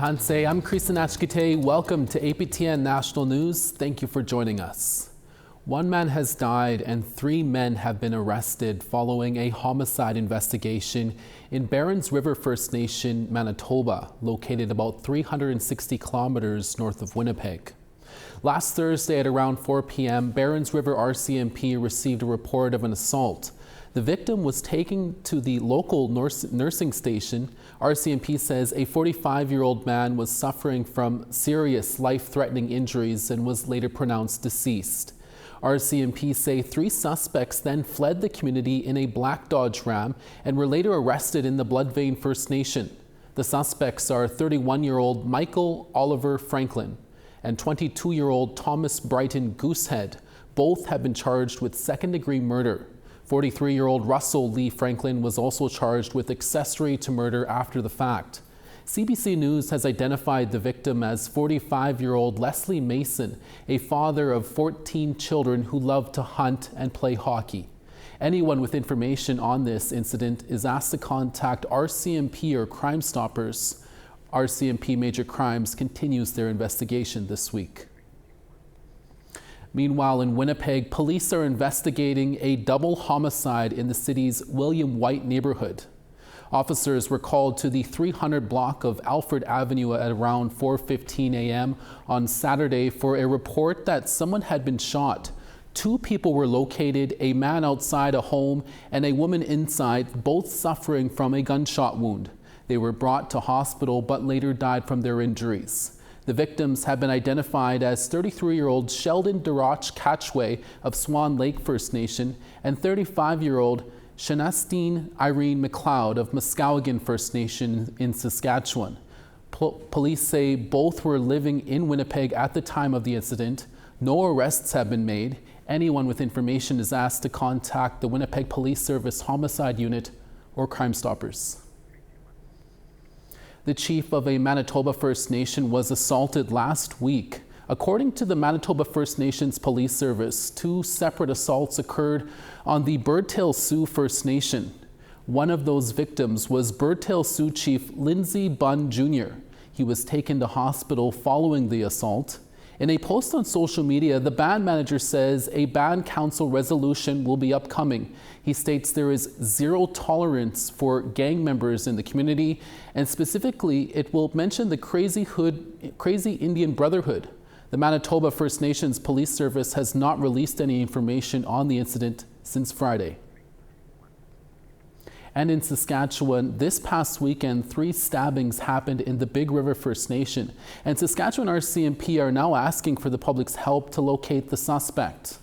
Kansei, I'm Kristen Achkite. Welcome to APTN National News. Thank you for joining us. One man has died and 3 men have been arrested following a homicide investigation in Berens River First Nation, Manitoba, located about 360 kilometers north of Winnipeg. Last Thursday at around 4 p.m., Berens River RCMP received a report of an assault. The victim was taken to the local nursing station. RCMP says a 45-year-old man was suffering from serious life-threatening injuries and was later pronounced deceased. RCMP say 3 suspects then fled the community in a black Dodge Ram and were later arrested in the Bloodvein First Nation. The suspects are 31-year-old Michael Oliver Franklin and 22-year-old Thomas Brighton Goosehead. Both have been charged with second-degree murder. 43-year-old Russell Lee Franklin was also charged with accessory to murder after the fact. CBC News has identified the victim as 45-year-old Leslie Mason, a father of 14 children who loved to hunt and play hockey. Anyone with information on this incident is asked to contact RCMP or Crime Stoppers. RCMP Major Crimes continues their investigation this week. Meanwhile, in Winnipeg, police are investigating a double homicide in the city's William White neighborhood. Officers were called to the 300 block of Alfred Avenue at around 4:15 a.m. on Saturday for a report that someone had been shot. 2 people were located, a man outside a home and a woman inside, both suffering from a gunshot wound. They were brought to hospital but later died from their injuries. The victims have been identified as 33-year-old Sheldon Durach Catchway of Swan Lake First Nation and 35-year-old Shanastine Irene McLeod of Muskowhegan First Nation in Saskatchewan. Police say both were living in Winnipeg at the time of the incident. No arrests have been made. Anyone with information is asked to contact the Winnipeg Police Service Homicide Unit or Crime Stoppers. The chief of a Manitoba First Nation was assaulted last week. According to the Manitoba First Nations Police Service, 2 separate assaults occurred on the Birdtail Sioux First Nation. One of those victims was Birdtail Sioux Chief Lindsay Bunn Jr. He was taken to hospital following the assault. In a post on social media, the band manager says a band council resolution will be upcoming. He states there is 0 tolerance for gang members in the community, and specifically, it will mention the Crazy Indian Brotherhood. The Manitoba First Nations Police Service has not released any information on the incident since Friday. And in Saskatchewan, this past weekend, 3 stabbings happened in the Big River First Nation, and Saskatchewan RCMP are now asking for the public's help to locate the suspect.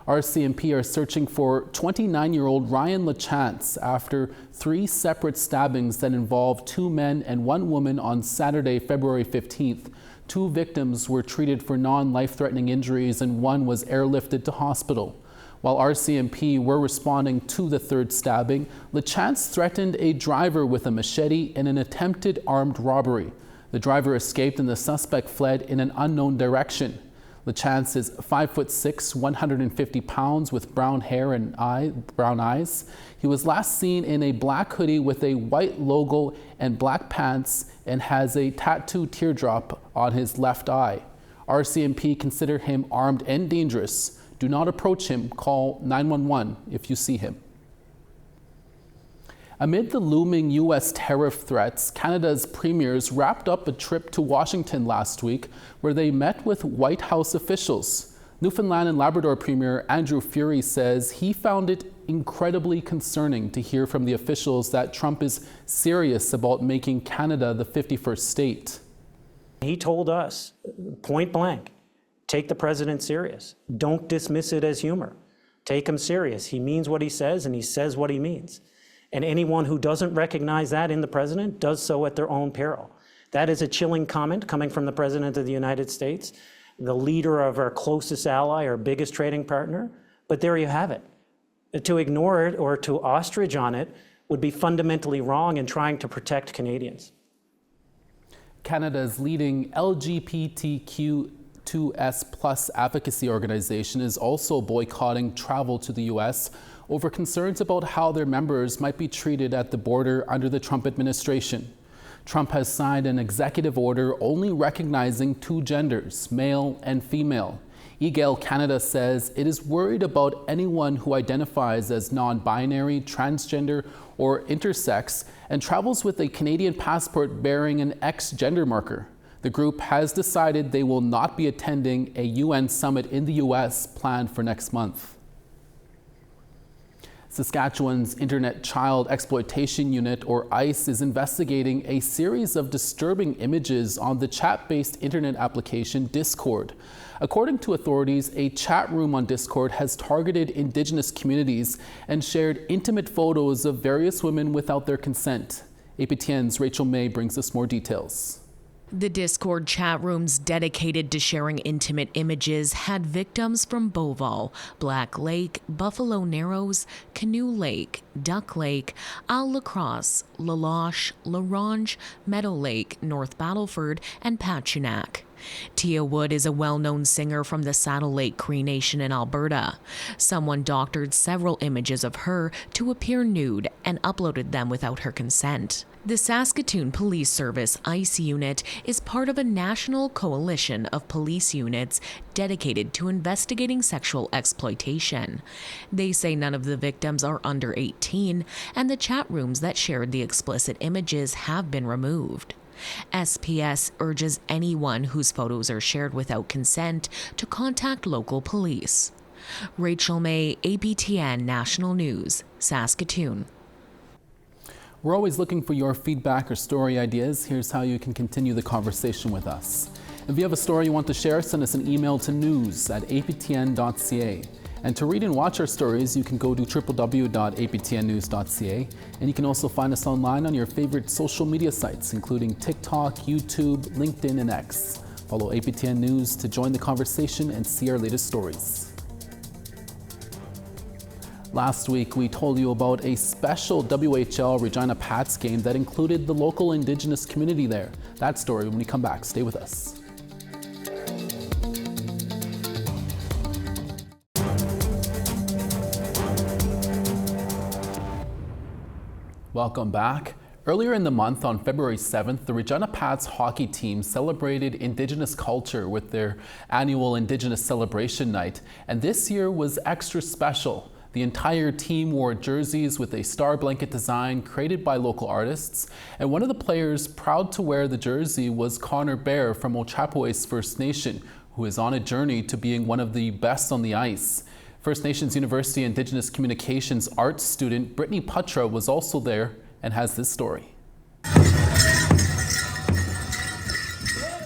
RCMP are searching for 29-year-old Ryan LaChance after 3 separate stabbings that involved 2 men and 1 woman on Saturday, February 15th. 2 victims were treated for non-life-threatening injuries and 1 was airlifted to hospital. While RCMP were responding to the 3rd stabbing, LaChance threatened a driver with a machete in an attempted armed robbery. The driver escaped and the suspect fled in an unknown direction. LaChance is 5'6", 150 pounds with brown hair and brown eyes. He was last seen in a black hoodie with a white logo and black pants and has a tattooed teardrop on his left eye. RCMP consider him armed and dangerous. Do not approach him. Call 911 if you see him. Amid the looming U.S. tariff threats, Canada's premiers wrapped up a trip to Washington last week where they met with White House officials. Newfoundland and Labrador Premier Andrew Furey says he found it incredibly concerning to hear from the officials that Trump is serious about making Canada the 51st state. He told us, point blank, take the president serious. Don't dismiss it as humor. Take him serious. He means what he says and he says what he means. And anyone who doesn't recognize that in the president does so at their own peril. That is a chilling comment coming from the president of the United States, the leader of our closest ally, our biggest trading partner. But there you have it. To ignore it or to ostrich on it would be fundamentally wrong in trying to protect Canadians. Canada's leading LGBTQ2S+ advocacy organization is also boycotting travel to the U.S. over concerns about how their members might be treated at the border under the Trump administration. Trump has signed an executive order only recognizing two genders, male and female. eGale Canada says it is worried about anyone who identifies as non-binary, transgender, or intersex and travels with a Canadian passport bearing an X gender marker. The group has decided they will not be attending a UN summit in the US planned for next month. Saskatchewan's Internet Child Exploitation Unit, or ICE, is investigating a series of disturbing images on the chat-based internet application Discord. According to authorities, a chat room on Discord has targeted Indigenous communities and shared intimate photos of various women without their consent. APTN's Rachel May brings us more details. The Discord chat rooms dedicated to sharing intimate images had victims from Beauval, Black Lake, Buffalo Narrows, Canoe Lake, Duck Lake, Isle Lacrosse, La Loche, Larange, Meadow Lake, North Battleford, and Pachunak. Tia Wood is a well-known singer from the Saddle Lake Cree Nation in Alberta. Someone doctored several images of her to appear nude and uploaded them without her consent. The Saskatoon Police Service ICE unit is part of a national coalition of police units dedicated to investigating sexual exploitation. They say none of the victims are under 18, and the chat rooms that shared the explicit images have been removed. SPS urges anyone whose photos are shared without consent to contact local police. Rachel May, APTN National News, Saskatoon. We're always looking for your feedback or story ideas. Here's how you can continue the conversation with us. If you have a story you want to share, send us an email to news@aptn.ca. And to read and watch our stories, you can go to www.aptnnews.ca. And you can also find us online on your favorite social media sites, including TikTok, YouTube, LinkedIn, and X. Follow APTN News to join the conversation and see our latest stories. Last week, we told you about a special WHL Regina Pats game that included the local Indigenous community there. That story when we come back. Stay with us. Welcome back. Earlier in the month, on February 7th, the Regina Pats hockey team celebrated Indigenous culture with their annual Indigenous Celebration Night, and this year was extra special. The entire team wore jerseys with a star blanket design created by local artists, and one of the players proud to wear the jersey was Connor Bear from Ochapowace First Nation, who is on a journey to being one of the best on the ice. First Nations University Indigenous Communications arts student Brittany Putra was also there and has this story.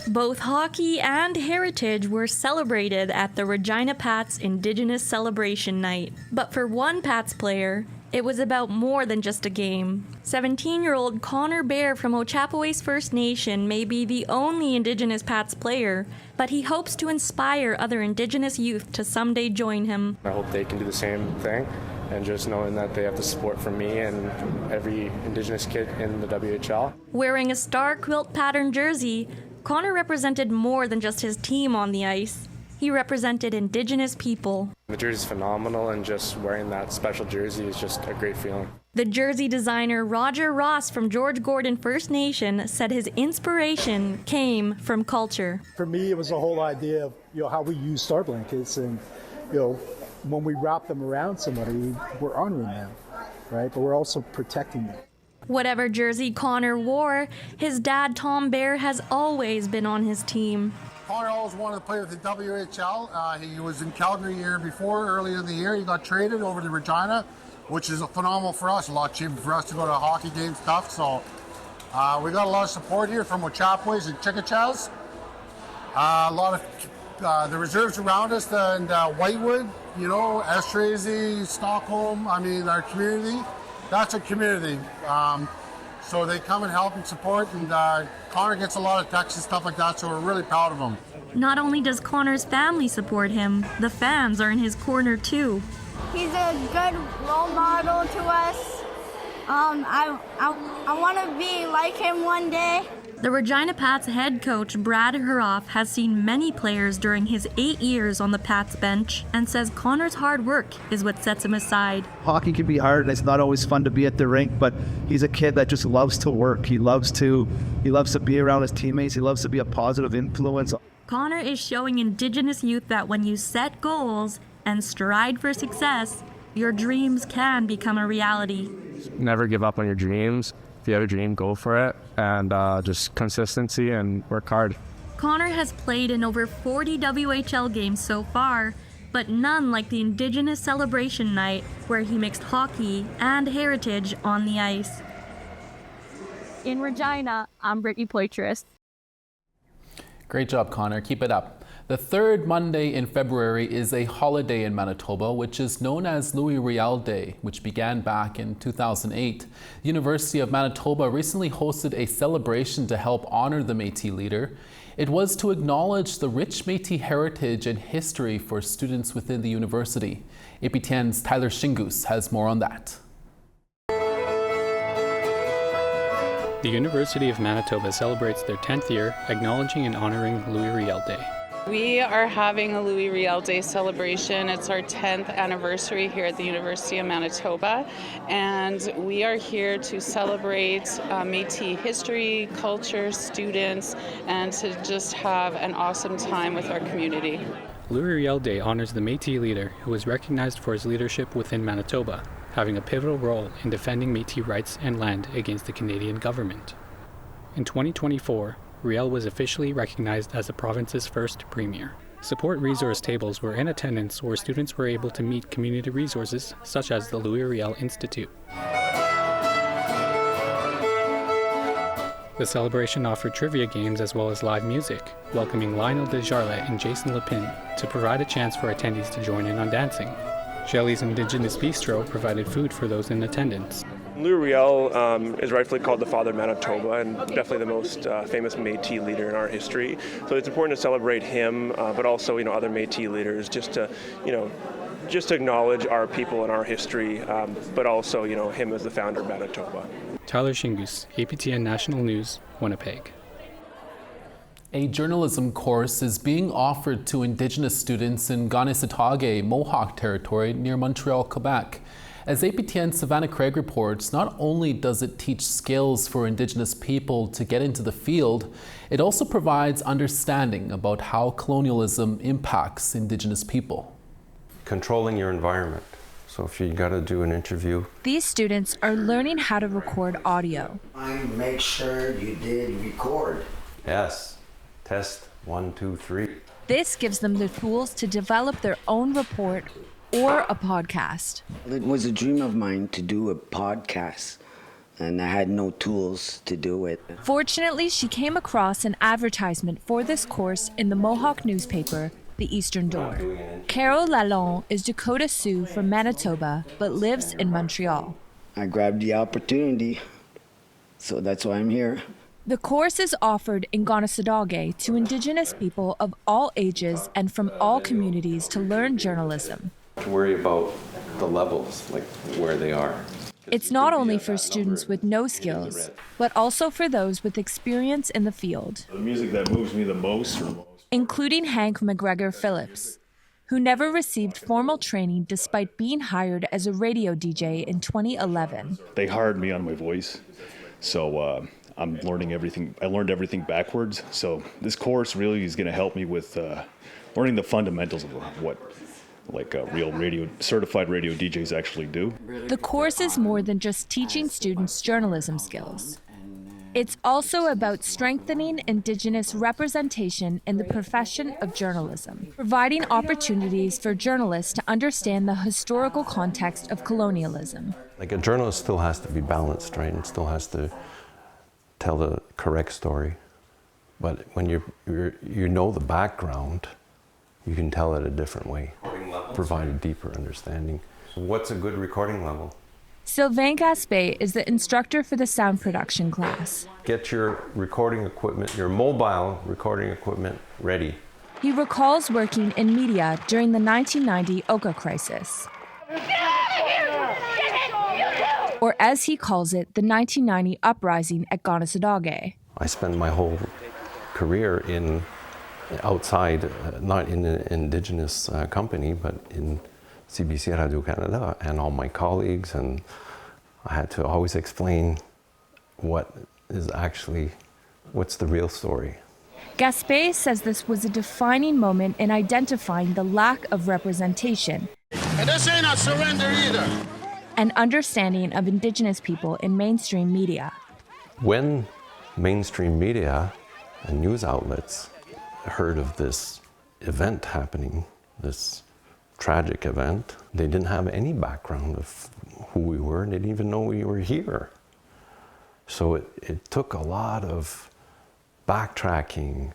Both hockey and heritage were celebrated at the Regina Pats Indigenous Celebration Night. But for one Pats player, it was about more than just a game. 17-year-old Connor Bear from Ochapowace First Nation may be the only Indigenous Pats player, but he hopes to inspire other Indigenous youth to someday join him. I hope they can do the same thing, and just knowing that they have the support from me and every Indigenous kid in the WHL. Wearing a star quilt pattern jersey, Connor represented more than just his team on the ice. He represented Indigenous people. The jersey's phenomenal, and just wearing that special jersey is just a great feeling. The jersey designer Roger Ross from George Gordon First Nation said his inspiration came from culture. For me, it was the whole idea of how we use star blankets, and when we wrap them around somebody, we're honoring them, right? But we're also protecting them. Whatever jersey Connor wore, his dad Tom Bear has always been on his team. Connor always wanted to play with the WHL. He was in Calgary the year before, earlier in the year. He got traded over to Regina, which is phenomenal for us. A lot cheaper for us to go to hockey games, stuff. So we got a lot of support here from Ochapowace and Chickasaws. A lot of the reserves around us, and Whitewood, Estrazy, Stockholm. I mean, our community. That's a community. So they come and help and support, and Connor gets a lot of texts and stuff like that, so we're really proud of him. Not only does Connor's family support him, the fans are in his corner too. He's a good role model to us. I want to be like him one day. The Regina Pats head coach Brad Huroff has seen many players during his 8 years on the Pats bench and says Connor's hard work is what sets him aside. Hockey can be hard and it's not always fun to be at the rink, but he's a kid that just loves to work. He loves to be around his teammates. He loves to be a positive influence. Connor is showing Indigenous youth that when you set goals and strive for success, your dreams can become a reality. Never give up on your dreams. If you have a dream, go for it, and just consistency and work hard. Connor has played in over 40 WHL games so far, but none like the Indigenous celebration night where he mixed hockey and heritage on the ice. In Regina, I'm Brittany Poitras. Great job, Connor. Keep it up. The third Monday in February is a holiday in Manitoba, which is known as Louis Riel Day, which began back in 2008. The University of Manitoba recently hosted a celebration to help honor the Métis leader. It was to acknowledge the rich Métis heritage and history for students within the university. APTN's Tyler Shingus has more on that. The University of Manitoba celebrates their 10th year, acknowledging and honoring Louis Riel Day. We are having a Louis Riel Day celebration. It's our 10th anniversary here at the University of Manitoba, and we are here to celebrate Métis history, culture, students, and to just have an awesome time with our community. Louis Riel Day honors the Métis leader who was recognized for his leadership within Manitoba, having a pivotal role in defending Métis rights and land against the Canadian government. In 2024, Riel was officially recognized as the province's first premier. Support resource tables were in attendance where students were able to meet community resources such as the Louis Riel Institute. The celebration offered trivia games as well as live music, welcoming Lionel Desjardins and Jason Lepine to provide a chance for attendees to join in on dancing. Shelley's Indigenous Bistro provided food for those in attendance. Louis Riel is rightfully called the father of Manitoba and definitely the most famous Métis leader in our history. So it's important to celebrate him, but also other Métis leaders, just to acknowledge our people and our history, but also him as the founder of Manitoba. Tyler Shingus, APTN National News, Winnipeg. A journalism course is being offered to Indigenous students in Anishinaabe, Mohawk territory near Montreal, Quebec. As APTN Savannah Craig reports, not only does it teach skills for Indigenous people to get into the field, it also provides understanding about how colonialism impacts Indigenous people. Controlling your environment. So if you got to do an interview. These students are learning how to record audio. Make sure you did record. Yes. Test 1, 2, 3. This gives them the tools to develop their own report or a podcast. It was a dream of mine to do a podcast, and I had no tools to do it. Fortunately, she came across an advertisement for this course in the Mohawk newspaper, The Eastern Door. Carol Lalonde is Dakota Sioux from Manitoba, but lives in Montreal. I grabbed the opportunity, so that's why I'm here. The course is offered in Anishinaabe to Indigenous people of all ages and from all communities to learn journalism. To worry about the levels, like where they are. It's not only for students with no skills, but also for those with experience in the field. The music that moves me the most, including Hank McGregor Phillips, who never received formal training despite being hired as a radio DJ in 2011. They hired me on my voice, so I'm learning everything. I learned everything backwards, so this course really is going to help me with learning the fundamentals of what real certified radio DJs actually do. The course is more than just teaching students journalism skills. It's also about strengthening Indigenous representation in the profession of journalism, providing opportunities for journalists to understand the historical context of colonialism. Like a journalist still has to be balanced, right? And still has to tell the correct story. But when you know the background, you can tell it a different way, provide a deeper understanding. What's a good recording level? Sylvain Gaspé is the instructor for the sound production class. Get your recording equipment, your mobile recording equipment ready. He recalls working in media during the 1990 Oka crisis. Or as he calls it, the 1990 uprising at Anishinaabe. I spent my whole career outside, not in an Indigenous company, but in CBC Radio-Canada, and all my colleagues, and I had to always explain what's the real story. Gaspé says this was a defining moment in identifying the lack of representation And this ain't a surrender either. and understanding of Indigenous people in mainstream media. When mainstream media and news outlets heard of this event happening, this tragic event, they didn't have any background of who we were, and they didn't even know we were here. So it took a lot of backtracking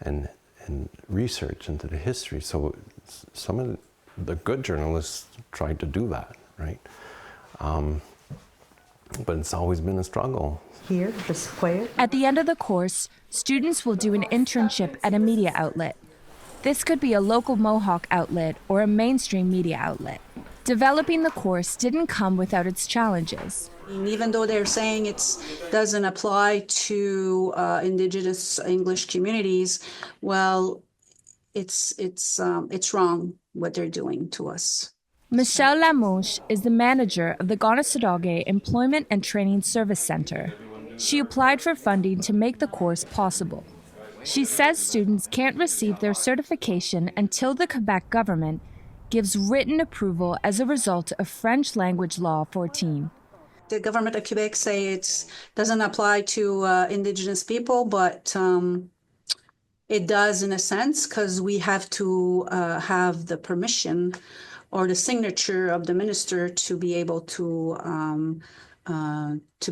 and research into the history. So some of the good journalists tried to do that, right? But it's always been a struggle. Here, the square. At the end of the course, students will do an internship at a media outlet. This could be a local Mohawk outlet or a mainstream media outlet. Developing the course didn't come without its challenges. Even though they're saying it doesn't apply to Indigenous English communities, well, it's wrong what they're doing to us. Michelle Lamouche is the manager of the Anishinaabe Employment and Training Service Center. She applied for funding to make the course possible. She says students can't receive their certification until the Quebec government gives written approval as a result of French language law 14. The government of Quebec say it doesn't apply to Indigenous people, but it does in a sense, because we have to have the permission or the signature of the minister to be able to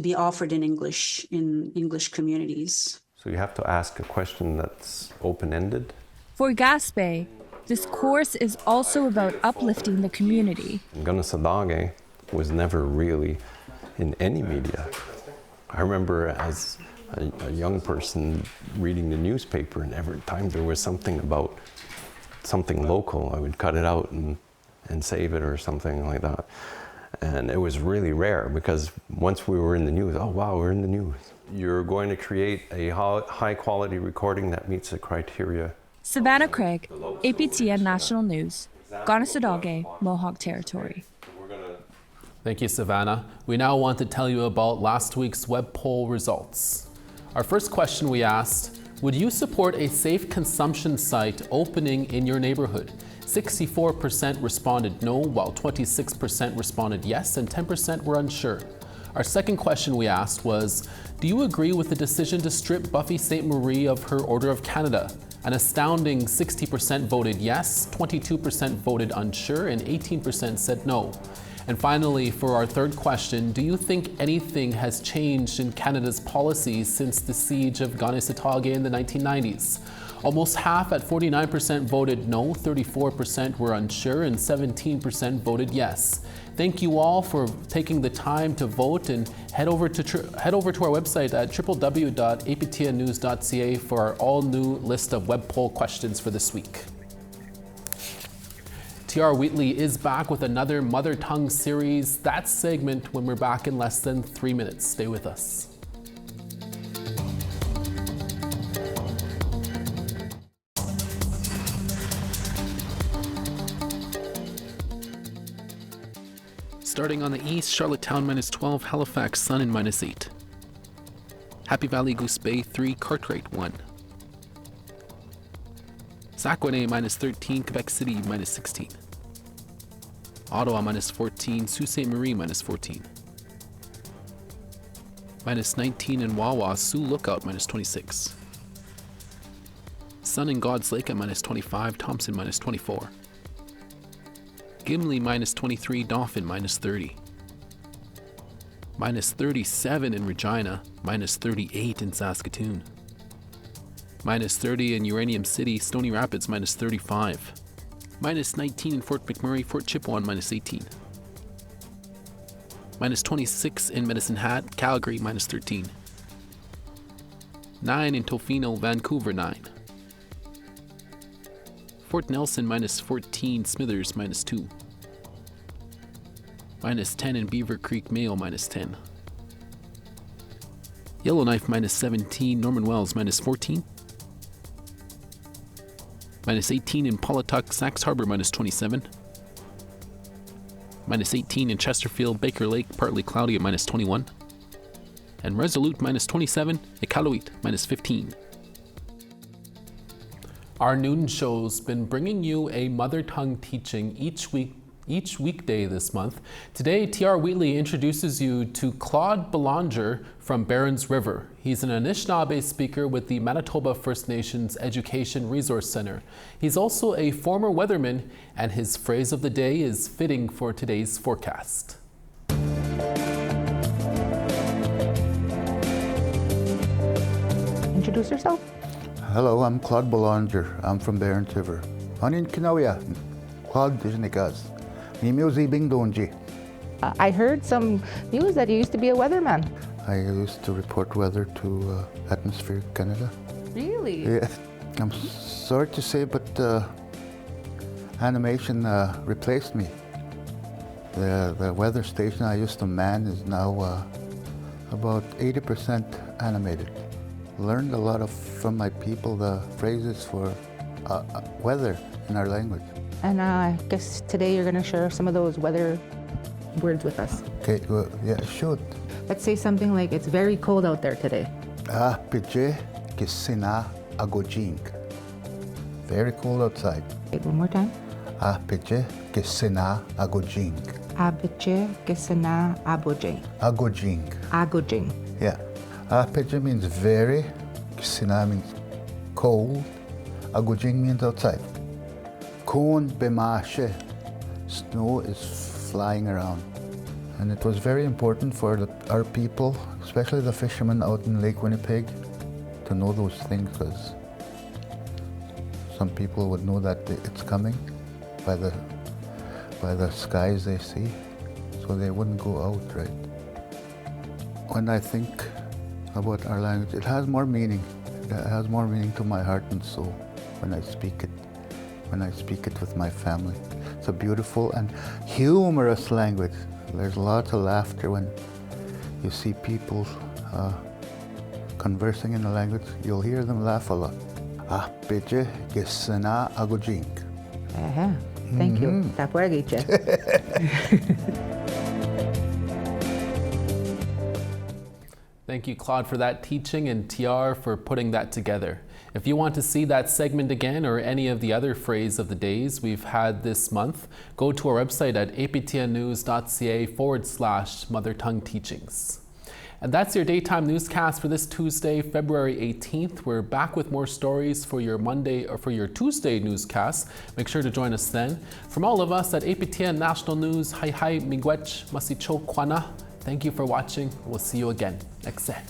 be offered in English communities. So you have to ask a question that's open-ended. For Gaspé, this course is also about uplifting the community. Anishinaabe was never really in any media. I remember as a young person reading the newspaper, and every time there was something about something local, I would cut it out and save it or something like that. And it was really rare, because once we were in the news, oh wow, we're in the news. You're going to create a high quality recording that meets the criteria. Savannah Craig, APTN National News, Anishinaabe, Mohawk Territory. Thank you, Savannah. We now want to tell you about last week's web poll results. Our first question we asked, would you support a safe consumption site opening in your neighborhood? 64% responded no, while 26% responded yes, and 10% were unsure. Our second question we asked was, do you agree with the decision to strip Buffy St. Marie of her Order of Canada? An astounding 60% voted yes, 22% voted unsure, and 18% said no. And finally, for our third question, do you think anything has changed in Canada's policies since the siege of Anishinaabe in the 1990s? Almost half at 49% voted no, 34% were unsure, and 17% voted yes. Thank you all for taking the time to vote, and head over to our website at www.aptnnews.ca for our all-new list of web poll questions for this week. TR Wheatley is back with another Mother Tongue series. That segment when we're back in less than 3 minutes. Stay with us. Starting on the east, Charlottetown -12, Halifax, Sun and -8. Happy Valley, Goose Bay 3, Cartwright 1. Saskatchewan -13, Quebec City -16. Ottawa -14, Sault Ste. Marie -14. -19 in Wawa, Sioux Lookout -26. Sun and God's Lake at -25, Thompson -24. Gimli -23, Dauphin -30. -37 in Regina, -38 in Saskatoon. -30 in Uranium City, Stony Rapids -35. -19 in Fort McMurray, Fort Chipewyan -18. -26 in Medicine Hat, Calgary -13. 9 in Tofino, Vancouver 9. Fort Nelson -14, Smithers -2. -10 in Beaver Creek, Mayo -10. Yellowknife minus 17, Norman Wells minus 14. Minus 18 in Paulatuck, Sax Harbor minus 27. Minus 18 in Chesterfield, Baker Lake, partly cloudy at minus 21. And Resolute minus 27, Iqaluit minus 15. Our noon show's been bringing you a mother tongue teaching each weekday this month. Today, T.R. Wheatley introduces you to Claude Belanger from Berens River. He's an Anishinaabe speaker with the Manitoba First Nation's Education Resource Center. He's also a former weatherman, and his phrase of the day is fitting for today's forecast. Introduce yourself. Hello, I'm Claude Belanger. I'm from Berens River. Hanin Kinawia, Claude Dijnikas. Mimiozi Bing Donji. I heard some news that you used to be a weatherman. I used to report weather to Atmospheric Canada. Really? Yeah. I'm sorry to say, but animation replaced me. The weather station I used to man is now about 80% animated. Learned a lot from my people the phrases for weather in our language. And I guess today you're going to share some of those weather words with us. Okay, well, yeah, shoot. Let's say something like, it's very cold out there today. Pije kisina agojing. Very cold outside. Wait, one more time. Pije kisina agojing. Pije kisina abojing. Agojing. Agojing. Yeah. Pije means very, kisina means cold, agojing means outside. Kon bemashe, snow is flying around. And it was very important for our people, especially the fishermen out in Lake Winnipeg, to know those things, because some people would know that it's coming by the skies they see, so they wouldn't go out, right? When I think about our language, it has more meaning. It has more meaning to my heart and soul when I speak it. When I speak it with my family. It's a beautiful and humorous language. There's lots of laughter when you see people conversing in the language. You'll hear them laugh a lot. Pije gesena agojing. Thank you. Tapuagiche. Thank you, Claude, for that teaching, and TR for putting that together. If you want to see that segment again or any of the other phrase of the days we've had this month, go to our website at aptnnews.ca/Mother Tongue Teachings. And that's your daytime newscast for this Tuesday, February 18th. We're back with more stories for your Monday or for your Tuesday newscast. Make sure to join us then. From all of us at APTN National News, hi miigwech masicho kwana. Thank you for watching. We'll see you again. Next day.